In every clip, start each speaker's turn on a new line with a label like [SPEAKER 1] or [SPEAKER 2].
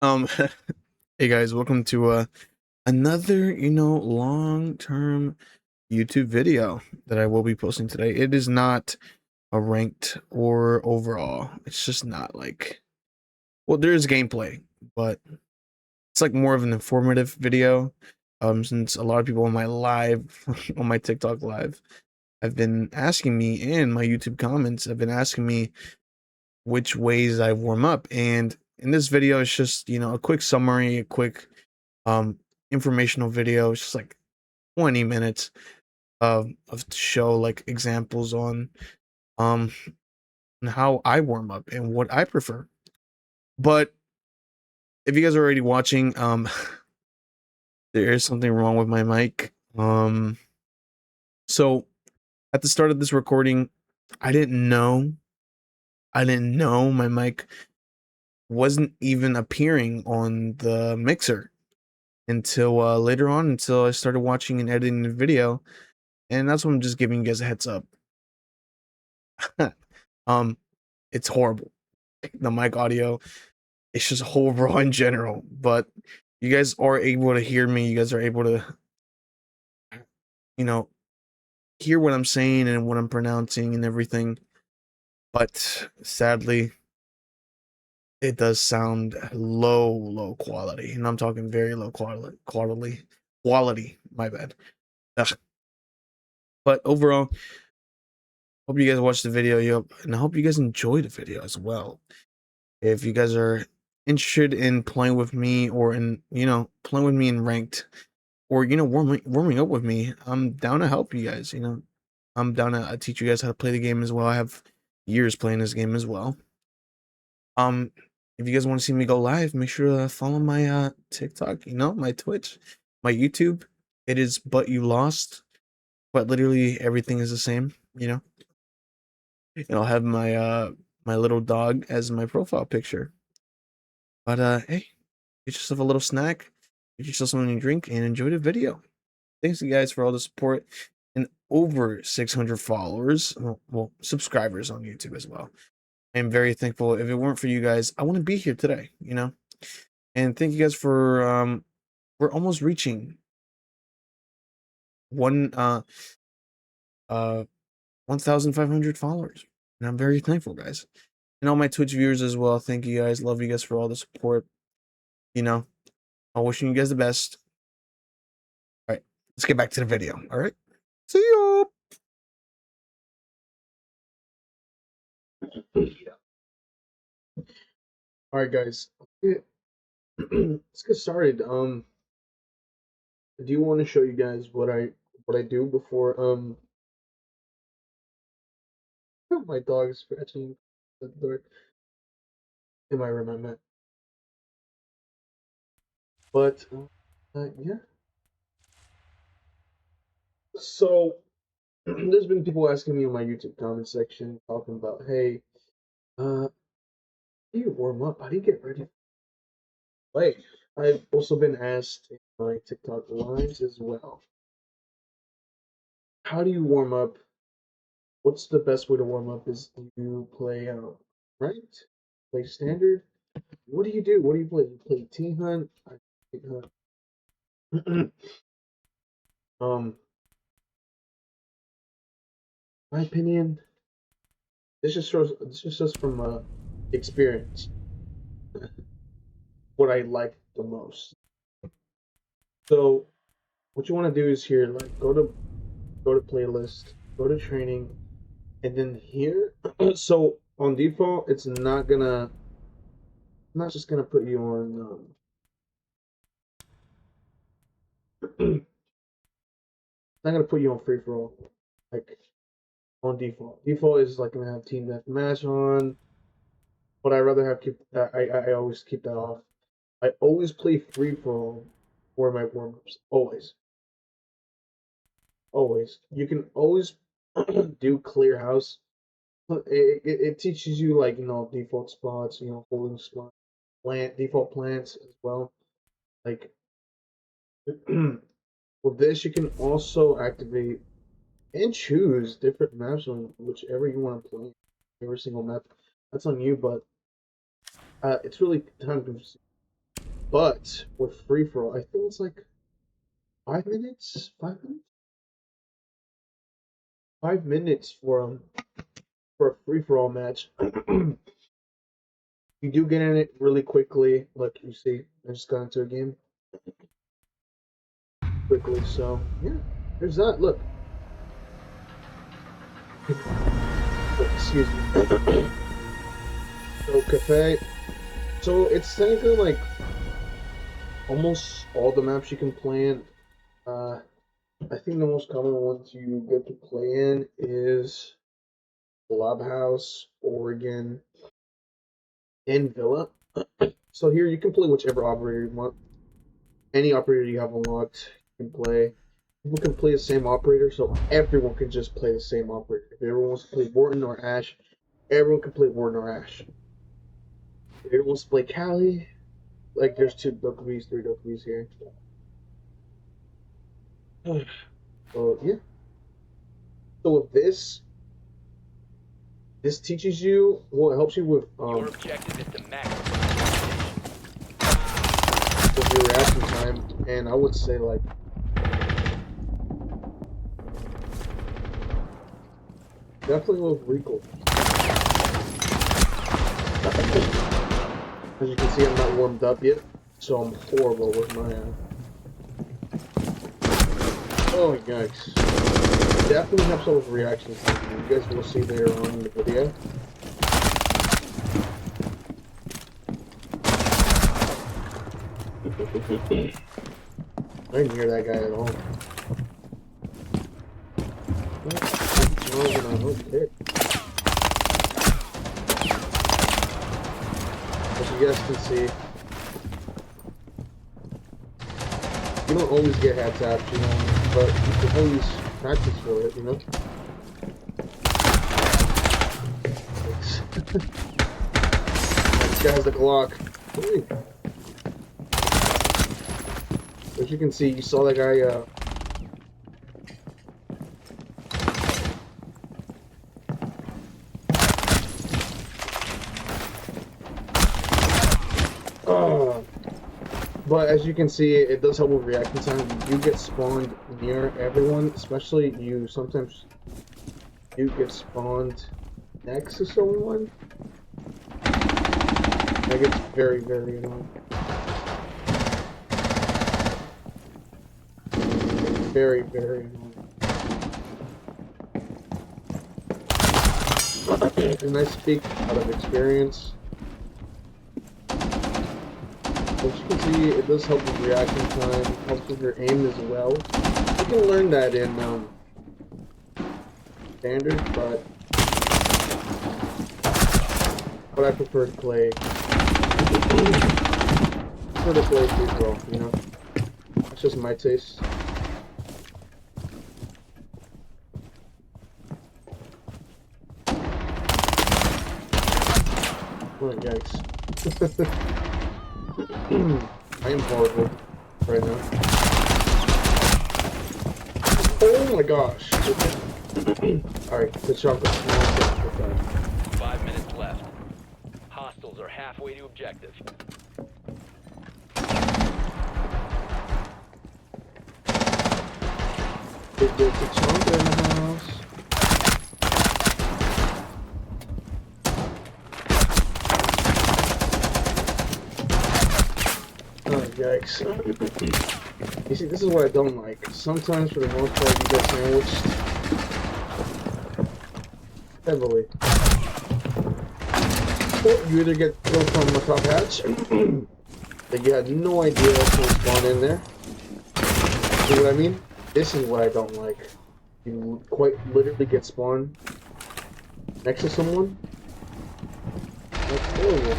[SPEAKER 1] Um, hey guys, welcome to another, long-term YouTube video that I will be posting today. It is not a ranked or overall. It's just not like, well, there is gameplay, but it's like more of an informative video. Since a lot of people on my live, on my TikTok live, have been asking me, and my YouTube comments have been asking me which ways I warm up. And in this video, it's just, a quick summary, a quick um informational video. It's just like 20 minutes of to show like examples um on how I warm up and what I prefer. But if you guys are already watching, there is something wrong with my mic. So at the start of this recording, I didn't know I didn't know my mic wasn't even appearing on the mixer until later on, until I started watching and editing the video. And that's what I'm just giving you guys a heads up. um, it's horrible. The mic audio, it's just horrible in general. But you guys are able to hear me. You guys are able to, you know, hear what I'm saying and what I'm pronouncing and everything. But sadly, it does sound low quality, and I'm talking very low quality. My bad. Ugh. But overall, hope you guys watched the video. And I hope you guys enjoyed the video as well. If you guys are interested in playing with me, or in playing with me in ranked, or warming up with me, I'm down to help you guys. I'm down to teach you guys how to play the game as well. I have years playing this game as well. um if you guys want to see me go live, make sure to follow my TikTok, my Twitch, my YouTube. It is But You Lost, but literally everything is the same. And I'll have my little dog as my profile picture. But hey, get yourself a little snack, get yourself something to drink, and enjoy the video. Thanks you guys for all the support and over 600 followers, well, subscribers on YouTube as well. I am very thankful. If it weren't for you guys, I wouldn't be here today. And thank you guys for we're almost reaching one uh 1,500 followers, and I'm very thankful, guys. And all my Twitch viewers as well. Thank you guys. Love you guys for all the support. You know, I'm wishing you guys the best. All right, let's get back to the video. All right, see you. All right, guys. Let's get started. Do you want to show you guys what I do before my dog is scratching the door in my room, I meant. But yeah. So there's been people asking me in my YouTube comment section talking about, hey, how do you warm up? How do you get ready to play? I've also been asked in my TikTok lives as well. How do you warm up? What's the best way to warm up? Is you play ranked, play standard? What do you do? What do you play? You play T Hunt? I T Hunt. um, my opinion, this just shows from experience what I like the most. So what you want to do is here, like go to playlist, go to training, and then here. So on default, it's not just gonna put you on. It's not gonna put you on free for all, like on default. Default is like gonna have team deathmatch on, but I rather have keep that. I always keep that off. I always play free for all for my warm ups. Always, always. You can always do clear house. It teaches you, like, default spots, holding spot, default plants as well. Like with this, you can also activate and choose different maps on whichever you want to play. Every single map, that's on you, but it's really time consuming.
[SPEAKER 2] But with free for all, I think it's like 5 minutes. 5 minutes. 5 minutes for a free for all match. You do get in it really quickly. Look, you see, I just got into a game quickly. So yeah, there's that. Look. Excuse me. So cafe. So it's technically like almost all the maps you can play in. I think the most common ones you get to play in is Clubhouse, Oregon, and Villa. So here you can play whichever operator you want. Any operator you have unlocked you can play. People can play the same operator, so everyone can just play the same operator. If everyone wants to play Wharton or Ash, everyone can play Wharton or Ash. If everyone wants to play Callie, like there's 2 Dokkaebis, 3 Dokkaebis here. So yeah. So with this teaches you, well, it helps you with
[SPEAKER 3] Your objective is to maximize
[SPEAKER 2] with your reaction time, and I would say like definitely with recoil. As you can see, I'm not warmed up yet, so I'm horrible with my. Oh yikes! Definitely helps out with reaction time. You guys will see later on in the video. I didn't hear that guy at all. Okay. As you guys can see, you don't always get head taps, you know, but you can always practice for it, you know? This guy has the Glock. Ooh. As you can see, you saw that guy, but as you can see, it does help with reaction time. You do get spawned near everyone, especially you sometimes do get spawned next to someone. That gets very, very annoying. Very, very annoying. And I speak out of experience. As you can see, it does help with reaction time, helps with your aim as well. You can learn that in standard, but I prefer to play. Free for all, you know. That's just my taste. Oh yikes. I am horrible right now. Oh my gosh. Alright, the chocolate.
[SPEAKER 3] 5 minutes left. Hostiles are halfway to objective.
[SPEAKER 2] There's a chocolate in the house. Oh, yikes. You see, this is what I don't like. Sometimes, for the most part, you get sandwiched heavily. Or you either get killed from the top hatch, that you had no idea to spawn in there. See what I mean? This is what I don't like. You quite literally get spawned next to someone. That's horrible.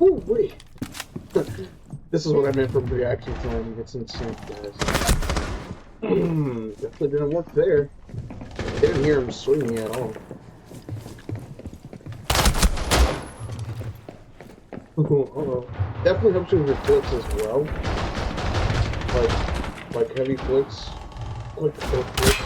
[SPEAKER 2] Ooh, wait. This is what I meant from reaction time. It's insane, guys. Definitely didn't work there. Didn't hear him swinging at all. Uh-oh. Definitely helps you with your flicks as well. Like heavy flicks. Quick flicks.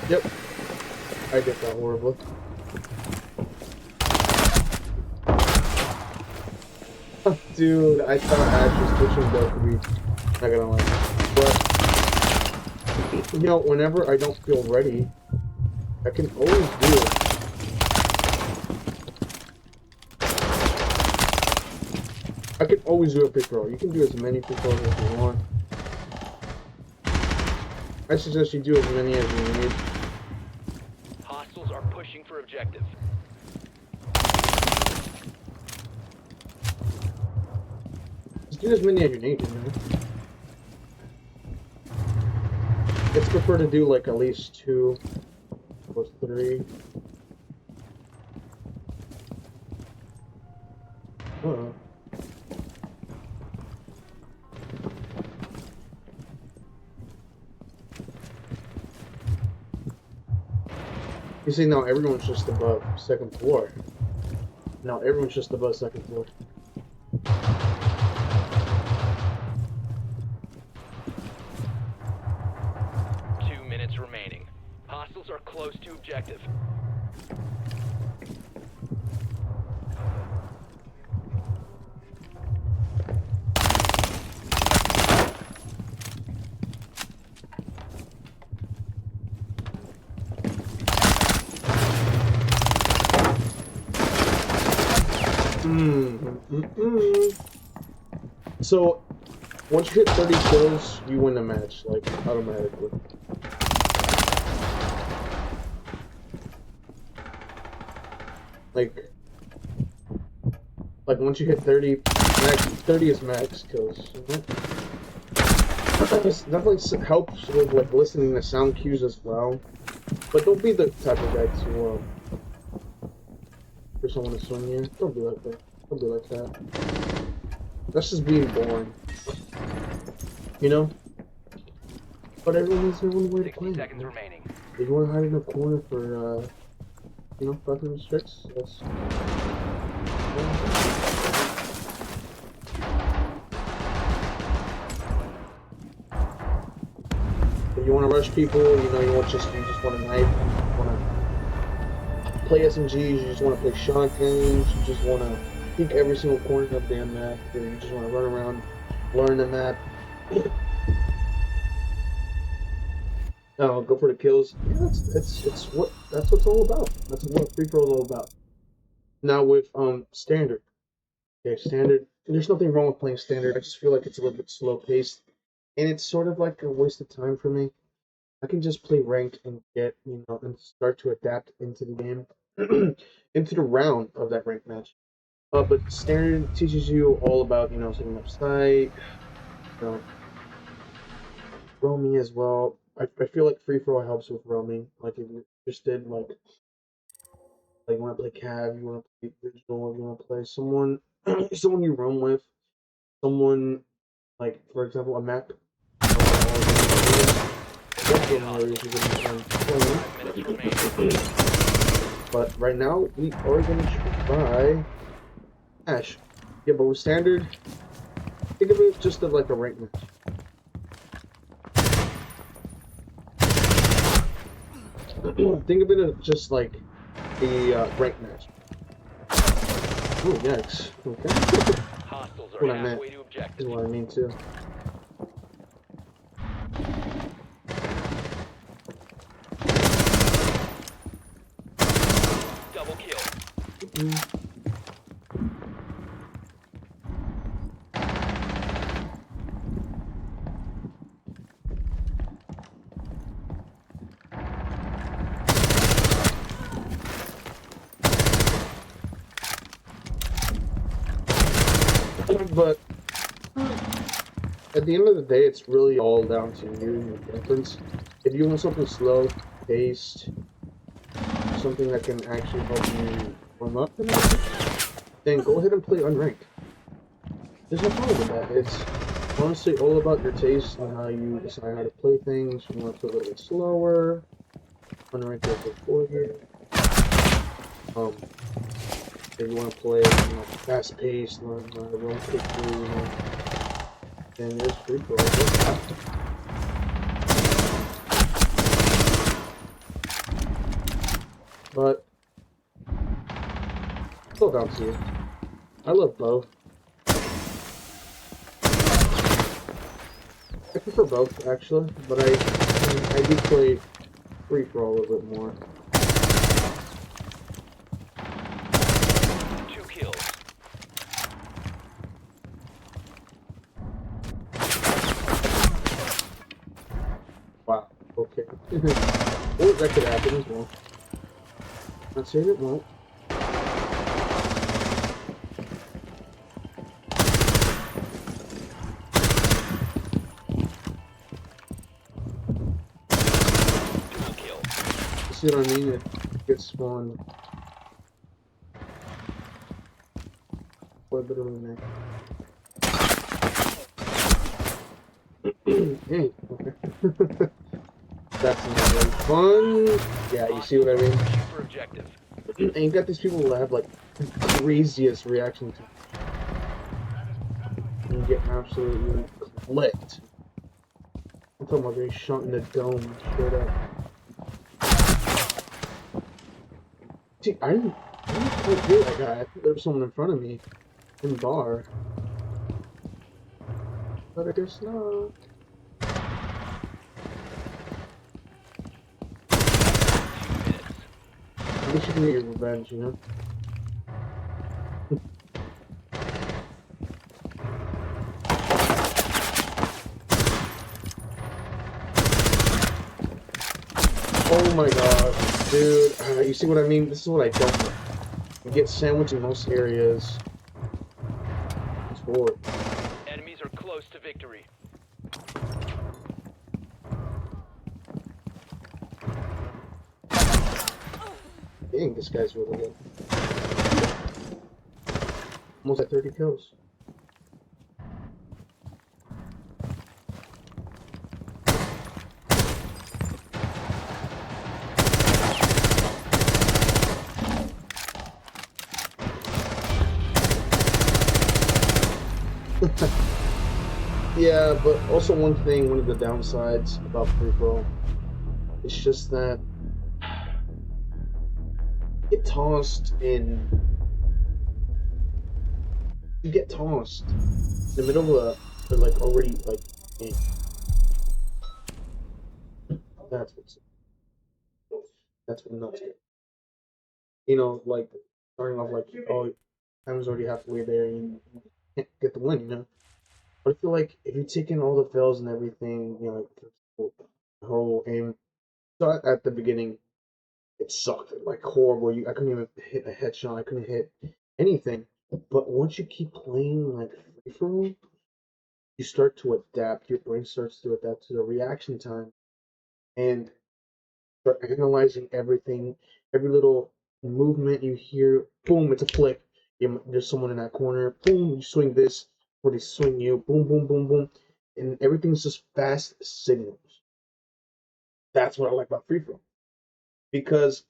[SPEAKER 2] Yep. I get that horribly. Dude, I thought Ash was pushing Valkyrie. Not gonna lie. But, you know, whenever I don't feel ready, I can always do it. I can always do a pick roll. You can do as many pick rolls as you want. I suggest you do as many as you need.
[SPEAKER 3] Hostiles are pushing for objective.
[SPEAKER 2] Just do as many as you need, you know? It's prefer to do like at least 2 or 3. Uh-oh. You see, now everyone's just above 2nd floor. Now everyone's just above 2nd floor.
[SPEAKER 3] Remaining. Hostiles are close to objective.
[SPEAKER 2] So, once you hit 30 kills, you win the match, like, automatically. Like once you hit 30, 30 is max kills. This definitely helps with like listening to sound cues as well. But don't be the type of guy to for someone to swing you. Don't be like that. Don't be like that. That's just being boring. You know? But everyone has their own way to play.
[SPEAKER 3] 60 seconds remaining.
[SPEAKER 2] If you want to hide in a corner for you know, 500 tricks, that's if you want to rush people, you know, you just want to knife, you want to play SMGs, you just want to play shotguns, you just want to peek every single corner of the damn map, or you just want to run around, learn the map. Go for the kills. Yeah, that's what it's all about. That's what free throw is all about. Now with standard. Okay, standard. There's nothing wrong with playing standard. I just feel like it's a little bit slow paced, and it's sort of like a waste of time for me. I can just play ranked and get, you know, and start to adapt into the game, into the round of that ranked match. But standard teaches you all about, you know, setting up site, you know, roaming as well. I feel like free throw helps with roaming. Like if you're interested, like you want to play cav, you want to play digital, you want to play someone, someone you roam with, someone like, for example, a map. But right now we are gonna try Ash. Yeah, but with standard, think of it just as like a rank match. Think of it as just like a rank match. Oh, yikes. Okay.
[SPEAKER 3] Hostiles are
[SPEAKER 2] What I meant
[SPEAKER 3] halfway to objective.
[SPEAKER 2] is what I mean too.
[SPEAKER 3] Double kill.
[SPEAKER 2] But at the end of the day, it's really all down to you and your preference. If you want something slow paced, something that can actually help you warm up, then go ahead and play unranked. There's no problem with that. It's honestly all about your taste and how you decide how to play things. You want to play a little bit slower, unranked is good for you. If you want to play, fast paced, learn how to run quickly, then there's free for all. But it's all down to you. I love both. I prefer both actually, but I do play free for all a little bit more.
[SPEAKER 3] 2 kills.
[SPEAKER 2] Wow. Okay. Or that could happen as well. Not saying it won't.
[SPEAKER 3] Dual kill.
[SPEAKER 2] You see what I mean? It gets spawned. Quite a bit of a neck. Hey, okay. That's not really fun. Yeah, you see what I mean?
[SPEAKER 3] Pushing for objective.
[SPEAKER 2] And you got these people that have like the craziest reaction time. And you get absolutely clipped. I'm talking about getting shot in the dome straight up. See, I didn't quite hear that guy. I thought there was someone in front of me in the bar. But I guess not.
[SPEAKER 3] 2 minutes.
[SPEAKER 2] At least you can get your revenge, you know? Oh my god, dude. You see what I mean? This is what I don't like. You get sandwiched in most areas. It's bored.
[SPEAKER 3] Enemies are close to victory.
[SPEAKER 2] Dang, this guy's really good. Almost at 30 kills. Yeah, but also one of the downsides about free for all, it's just that get tossed in. You get tossed in the middle of a like already like game. That's what's nuts. You know, like starting off like, oh, time's already halfway there and you can't get the win, you know. But I feel like if you take in all the fails and everything, you know, like the whole aim. So at the beginning, it sucked like horrible. I couldn't even hit a headshot. I couldn't hit anything. But once you keep playing like free for all, you start to adapt. Your brain starts to adapt to the reaction time and start analyzing everything, every little movement you hear. Boom, it's a flick. There's someone in that corner. Boom, you swing this, or they swing you. Boom, boom, boom, boom, and everything's just fast signals. That's what I like about free for all because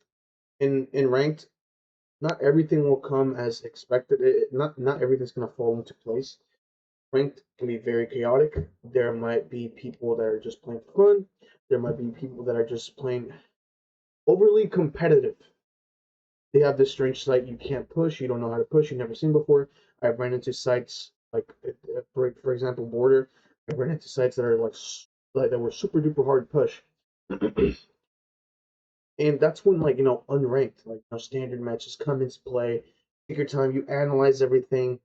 [SPEAKER 2] in ranked not everything will come as expected. Not everything's gonna fall into place. Ranked can be very chaotic. There might be people that are just playing for fun. There might be people that are just playing overly competitive. They have this strange site you can't push. You don't know how to push. You've never seen before. I've ran into sites like, for example, Border. I've run into sites that are like that were super duper hard to push. And that's when unranked standard matches come into play. Take your time, you analyze everything,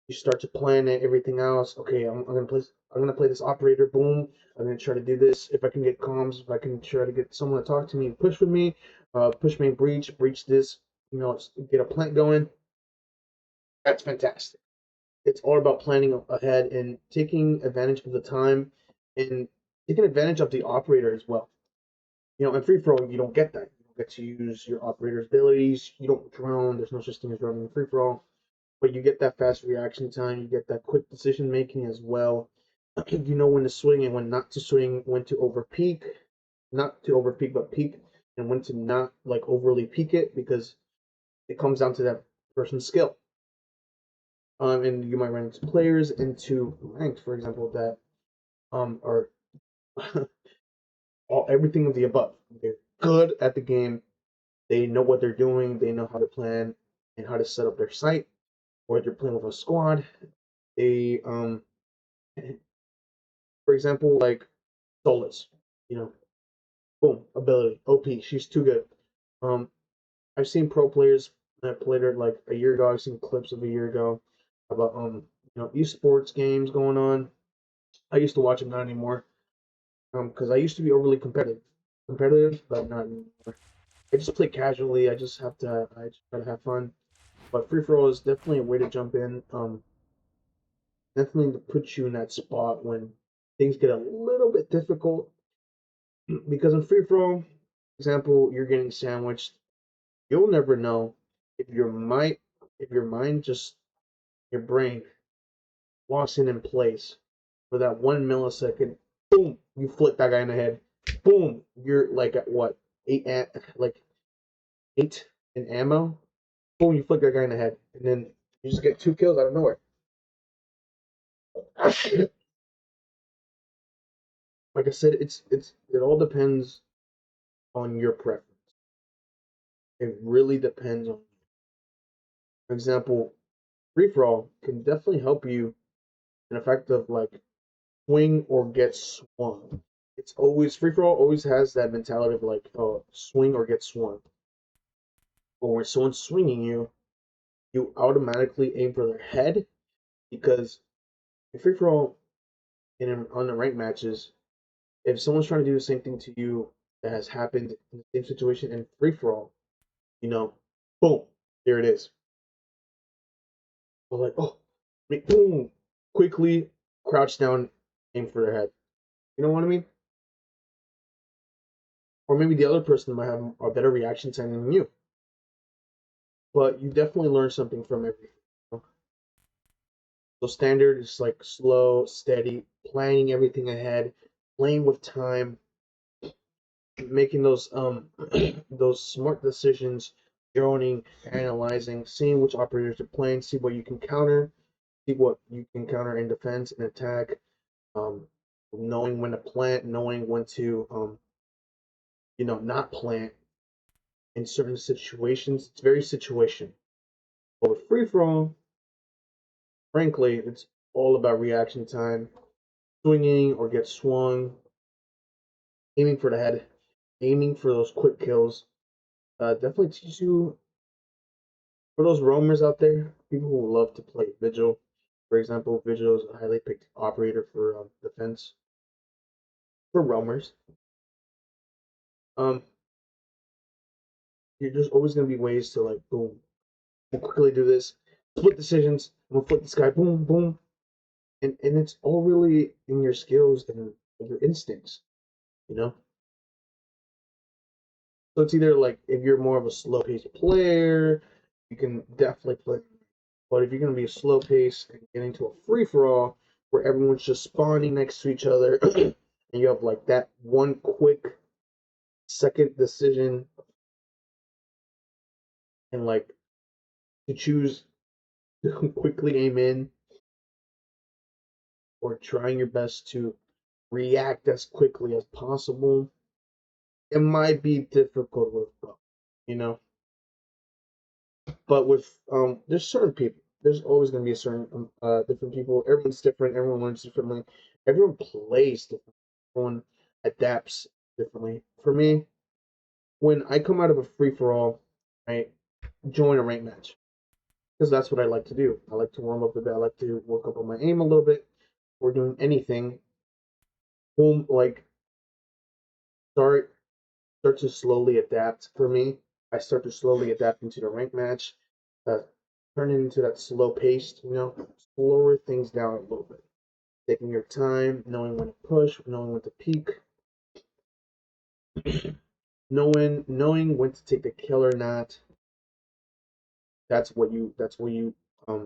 [SPEAKER 2] you start to plan it, everything else. Okay, I'm gonna play this operator. Boom, I'm gonna try to do this. If I can get comms, if I can try to get someone to talk to me and push with me, push me and breach this. Get a plant going. That's fantastic. It's all about planning ahead and taking advantage of the time and taking advantage of the operator as well. In free for all, you don't get that. don't get to use your operator's abilities. You don't drone. There's no such thing as running free for all, but you get that fast reaction time. You get that quick decision making as well. You know when to swing and when not to swing, when to over peak, not to over peak, but peak, and when to not like overly peak it because it comes down to that person's skill. And you might run into players into ranked, for example, that are everything of the above. They're good at the game. They know what they're doing. They know how to plan and how to set up their site. Or they're playing with a squad. They for example, like Solas, you know, boom, ability, OP. She's too good. Um, I've seen pro players that played her like a year ago. I've seen clips of a year ago about esports games going on. I used to watch them, not anymore. Because I used to be overly competitive, but not anymore. I just play casually. I just try to have fun. But free for all is definitely a way to jump in. Definitely to put you in that spot when things get a little bit difficult. Because in free for all, example, you're getting sandwiched. You'll never know if your mind just your brain locks in place for that 1 millisecond. Boom, you flick that guy in the head. Boom, you're like at what like 8 in ammo. Boom, you flick that guy in the head, and then you just get 2 kills out of nowhere. Like I said, it all depends on your preference. It really depends on. For example, free for all can definitely help you in the fact of like swing or get swung. It's always free for all always has that mentality of like, oh, swing or get swung. Or when someone's swinging you, you automatically aim for their head because in free for all on the ranked matches, if someone's trying to do the same thing to you that has happened in the same situation in free for all, you know, boom, there it is. But like, oh, boom, quickly crouch down, aim for their head. You know what I mean? Or maybe the other person might have a better reaction time than you. But you definitely learn something from everything. So standard is like slow, steady, planning everything ahead, playing with time, making those those smart decisions, droning, analyzing, seeing which operators are playing, see what you can counter, see what you can counter in defense and attack, um, knowing when to plant, knowing when to not plant in certain situations. It's very situation. But with free for all, frankly, it's all about reaction time, swinging or get swung, aiming for the head, aiming for those quick kills. Definitely teach you for those roamers out there, people who love to play Vigil. For example, Vigil is a highly picked operator for defense for roamers. Um, there's always gonna be ways to like boom, we'll quickly do this, split decisions, and we'll flip this guy, boom, boom, and it's all really in your skills and your instincts, you know. So it's either like if you're more of a slow paced player, you can definitely play. But if you're gonna be a slow pace and get into a free for all where everyone's just spawning next to each other and you have like that one quick second decision and like to choose to quickly aim in or trying your best to react as quickly as possible, it might be difficult with both, you know. But with there's certain people. There's always going to be a certain different people. Everyone's different. Everyone learns differently. Everyone plays differently. Everyone adapts differently. For me, when I come out of a free for all, I join a rank match because that's what I like to do. I like to warm up a bit. I like to work up on my aim a little bit. Or doing anything. Boom, like start start to slowly adapt. For me, I start to slowly adapt into the rank match. Uh, turn it into that slow paced, slower things down a little bit. Taking your time, knowing when to push, knowing when to peak. knowing when to take the kill or not, that's where you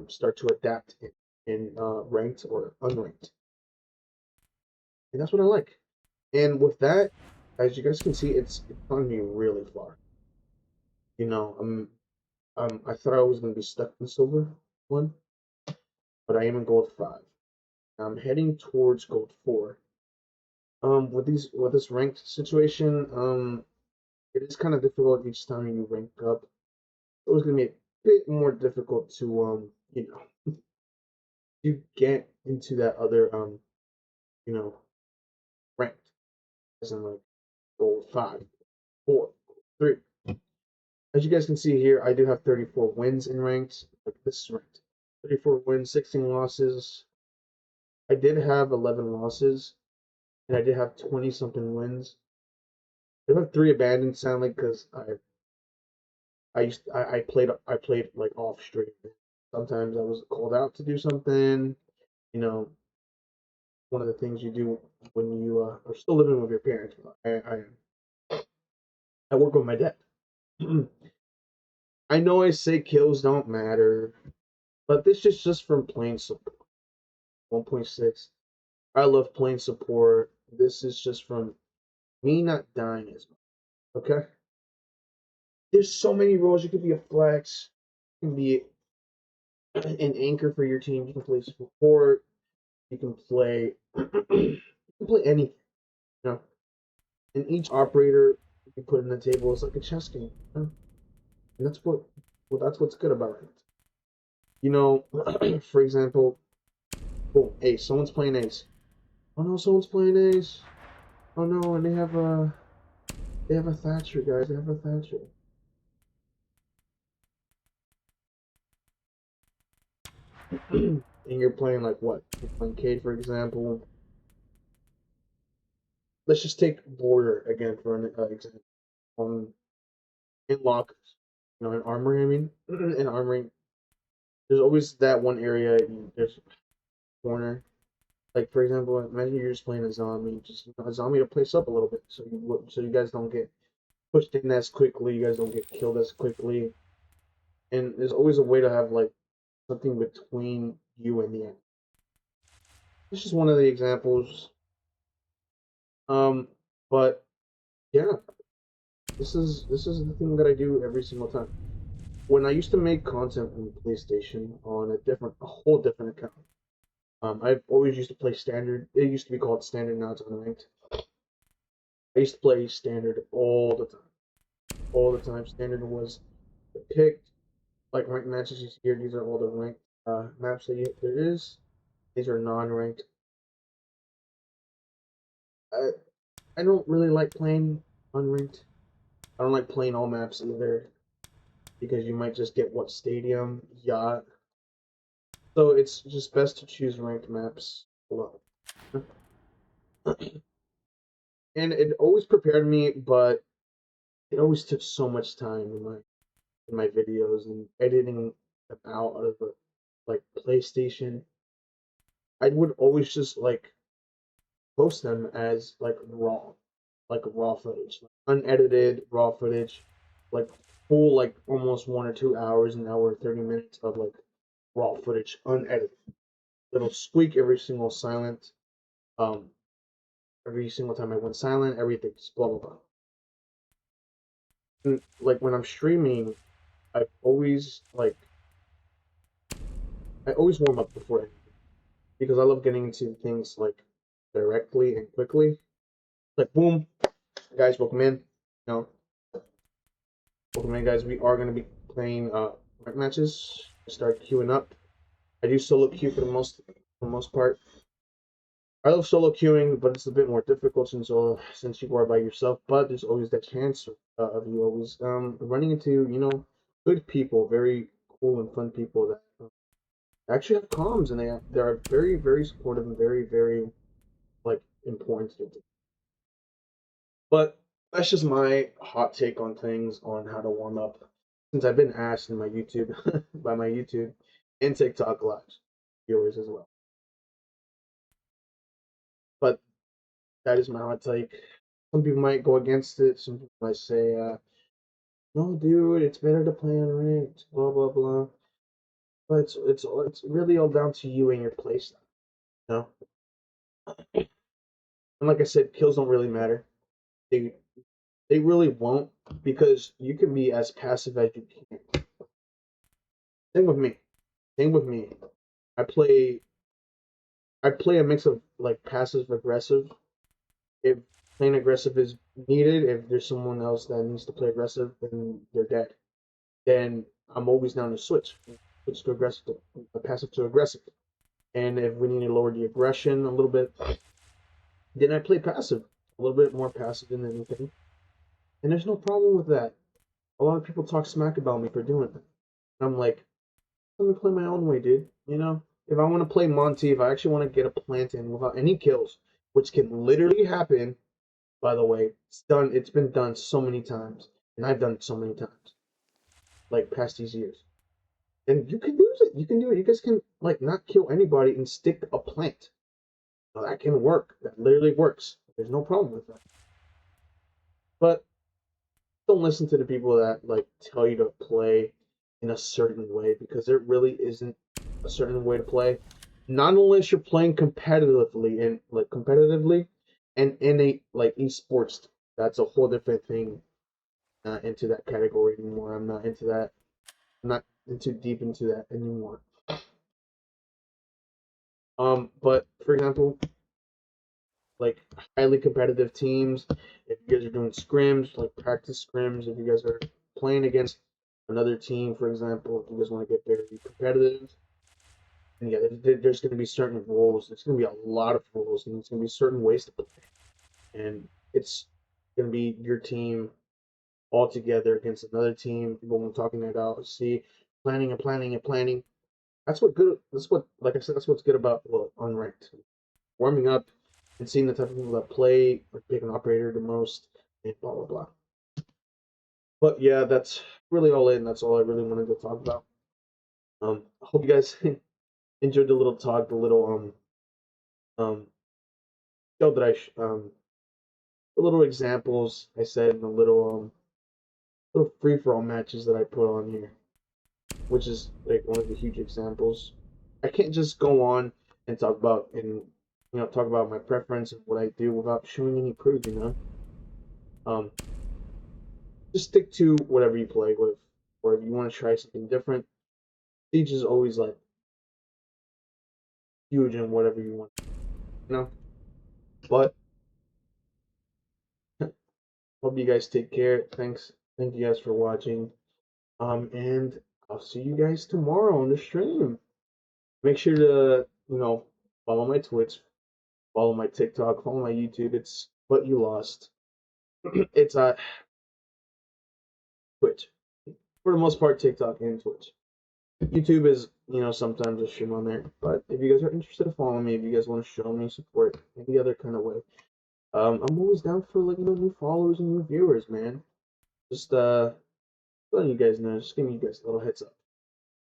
[SPEAKER 2] start to adapt in ranked or unranked. And that's what I like. And with that, as you guys can see, it's gone me really far. You know, I thought I was gonna be stuck in silver 1, but I am in gold 5. I'm heading towards gold 4. With this ranked situation, it is kind of difficult each time you rank up. It was gonna be a bit more difficult to you get into that other you know ranked, as in like gold 5, 4, 3. As you guys can see here, I do have 34 wins in ranked. Like this is ranked. 34 wins, 16 losses. I did have 11 losses, and I did have 20 something wins. I have 3 abandoned, sadly, because I played like off stream. Sometimes I was called out to do something. You know, one of the things you do when you are still living with your parents. I work with my dad. I know I say kills don't matter, but this is just from playing support. 1.6. I love playing support. This is just from me not dying as much. Okay? There's so many roles. You could be a flex, you can be an anchor for your team, you can play support, you can play you can play anything, you know. And each operator you put in the table is like a chess game. You know? And that's what's good about it. You know, for example, oh, ace. Someone's playing ace. Oh no, someone's playing ace. Oh no, and they have a Thatcher, guys. They have a Thatcher. And you're playing like what? You're playing Cade, for example. Let's just take border again for an example. In lockers, you know, in armory. I mean, in armory, there's always that one area. There's a corner. Like for example, imagine you're just playing a zombie, just a zombie to place up a little bit, so you guys don't get pushed in as quickly. You guys don't get killed as quickly. And there's always a way to have like something between you and the end. This is one of the examples. Um, but yeah, this is the thing that I do every single time. When I used to make content on PlayStation on a whole different account, I've always used to play standard. It used to be called standard, now it's unranked. I used to play standard all the time, all the time. Standard was the picked like ranked matches you see here. These are all the ranked maps that there is. These are non-ranked. I I don't really like playing unranked. I don't like playing all maps either because you might just get what stadium, yacht. So it's just best to choose ranked maps below. And it always prepared me, but it always took so much time in my videos and editing them out of the like PlayStation. I would always just like post them as like raw footage, like, unedited raw footage, like full like almost 1 or 2 hours, an hour and 30 minutes of like raw footage, unedited. It'll squeak every single silent, um, every single time I went silent, everything's blah blah blah. And, like when I'm streaming, I always like I always warm up before anything because I love getting into things like directly and quickly. Like boom, guys, welcome in. You know, welcome in, guys. We are gonna be playing rank matches. Start queuing up. I do solo queue for the most part. I love solo queuing, but it's a bit more difficult since you are by yourself. But there's always that chance of you always running into good people, very cool and fun people that actually have comms, and they are very very supportive and very very like important to do. But that's just my hot take on things on how to warm up. Since I've been asked in my YouTube by my YouTube and TikTok lives viewers as well. But that is my hot take. some people might go against it. Some people might say, "No, dude, it's better to play on ranked." Blah blah blah. But it's really all down to you and your playstyle. You know, and like I said, kills don't really matter. They they really won't because you can be as passive as you can. Same with me. Same with me. I play I play a mix of like passive aggressive. If playing aggressive is needed, if there's someone else that needs to play aggressive and they're dead, then I'm always down to switch to aggressive, passive to aggressive. And if we need to lower the aggression a little bit, then I play passive, a little bit more passive than anything. And there's no problem with that. A lot of people talk smack about me for doing it. I'm like, let me play my own way, dude. You know, if I want to play Monty, if I actually want to get a plant in without any kills, which can literally happen, by the way, it's done. It's been done so many times, and I've done it so many times, like past these years. And you can use it. You can do it. You guys can like not kill anybody and stick a plant. Now, that can work. That literally works. There's no problem with that. But don't listen to the people that like tell you to play in a certain way because there really isn't a certain way to play. Not unless you're playing competitively and in a like esports. That's a whole different thing. Not into that category anymore. I'm not into that. I'm not into deep into that anymore. But for example, like highly competitive teams, if you guys are doing scrims, like practice scrims, if you guys are playing against another team, for example, if you guys want to get very competitive, and yeah, there's going to be certain rules. There's going to be a lot of rules, and it's going to be certain ways to play, and it's going to be your team all together against another team. People were talking it out. See, planning and planning and planning. That's what good. That's what, like I said, that's what's good about well, unranked. Warming up and seeing the type of people that play or pick an operator the most, and blah blah blah. But yeah, that's really all in. That's all I really wanted to talk about. I hope you guys enjoyed the little talk, the little show that the little examples I said, and the little free for all matches that I put on here, which is like one of the huge examples. I can't just go on and talk about my preference and what I do without showing any proof, you know. Just stick to whatever you play with, or if you want to try something different, Siege is always like huge in whatever you want, you know. But hope you guys take care. Thank you guys for watching. And I'll see you guys tomorrow on the stream. Make sure to follow my Twitch, follow my TikTok, follow my YouTube. It's What You Lost. It's Twitch. For the most part, TikTok and Twitch. YouTube is, sometimes I stream on there. But if you guys are interested in following me, if you guys want to show me support any other kind of way, I'm always down for new followers and new viewers, man. Just letting you guys know, just giving you guys a little heads up.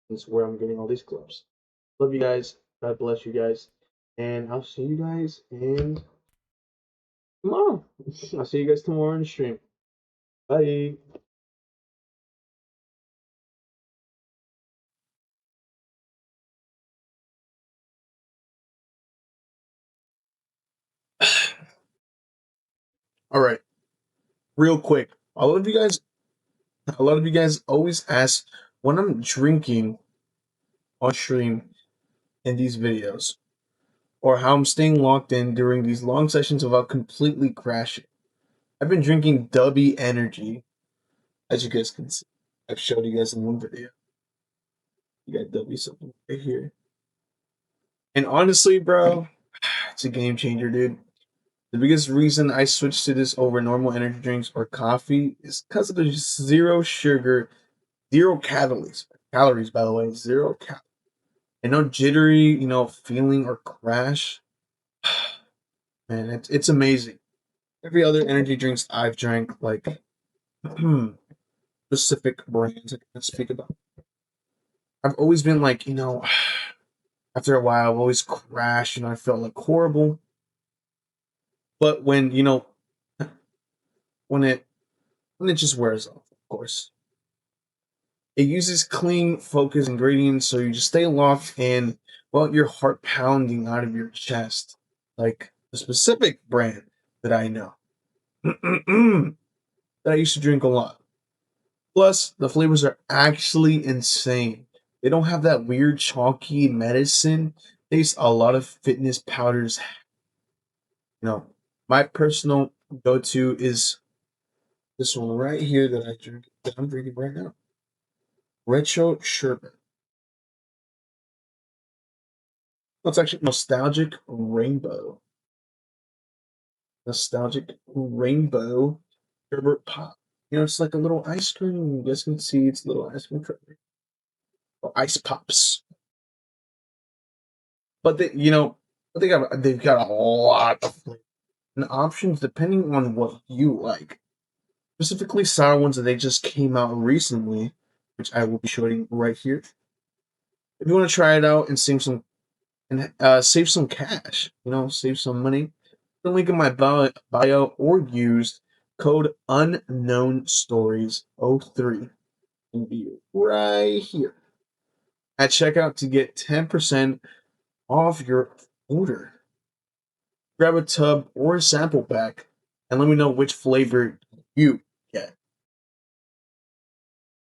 [SPEAKER 2] This is where I'm getting all these clips. Love you guys. God bless you guys. And I'll see you guys tomorrow. I'll see you guys tomorrow on the stream. Bye. All right. Real quick. A lot of you guys always ask when I'm drinking on stream in these videos, or how I'm staying locked in during these long sessions without completely crashing. I've been drinking Dubby Energy, as you guys can see. I've showed you guys in one video. You got Dubby something right here. And honestly, bro, it's a game changer, dude. The biggest reason I switched to this over normal energy drinks or coffee is because of the zero sugar, zero calories. Calories, by the way, zero calories. And no jittery, feeling or crash. Man, it's amazing. Every other energy drinks I've drank, like specific brands I can speak about. I've always been like, after a while, I've always crashed, I felt like horrible. But when,
[SPEAKER 1] when it just wears off, of course. It uses clean, focused ingredients, so you just stay locked in, well, your heart pounding out of your chest, like the specific brand that I know that I used to drink a lot. Plus, the flavors are actually insane. They don't have that weird chalky medicine taste a lot of fitness powders. My personal go-to is this one right here that I'm drinking right now. Retro Sherbet. It's actually Nostalgic Rainbow. Nostalgic Rainbow Sherbet Pop. It's like a little ice cream. You guys can see it's a little ice cream sherbet. Or ice pops. But they've got a lot of flavor and options depending on what you like. Specifically sour ones that they just came out recently, which I will be showing right here. If you want to try it out and save some cash, save some money, the link in my bio or use code unknown stories 03 and be right here at checkout to get 10% off your order. Grab a tub or a sample pack and let me know which flavor you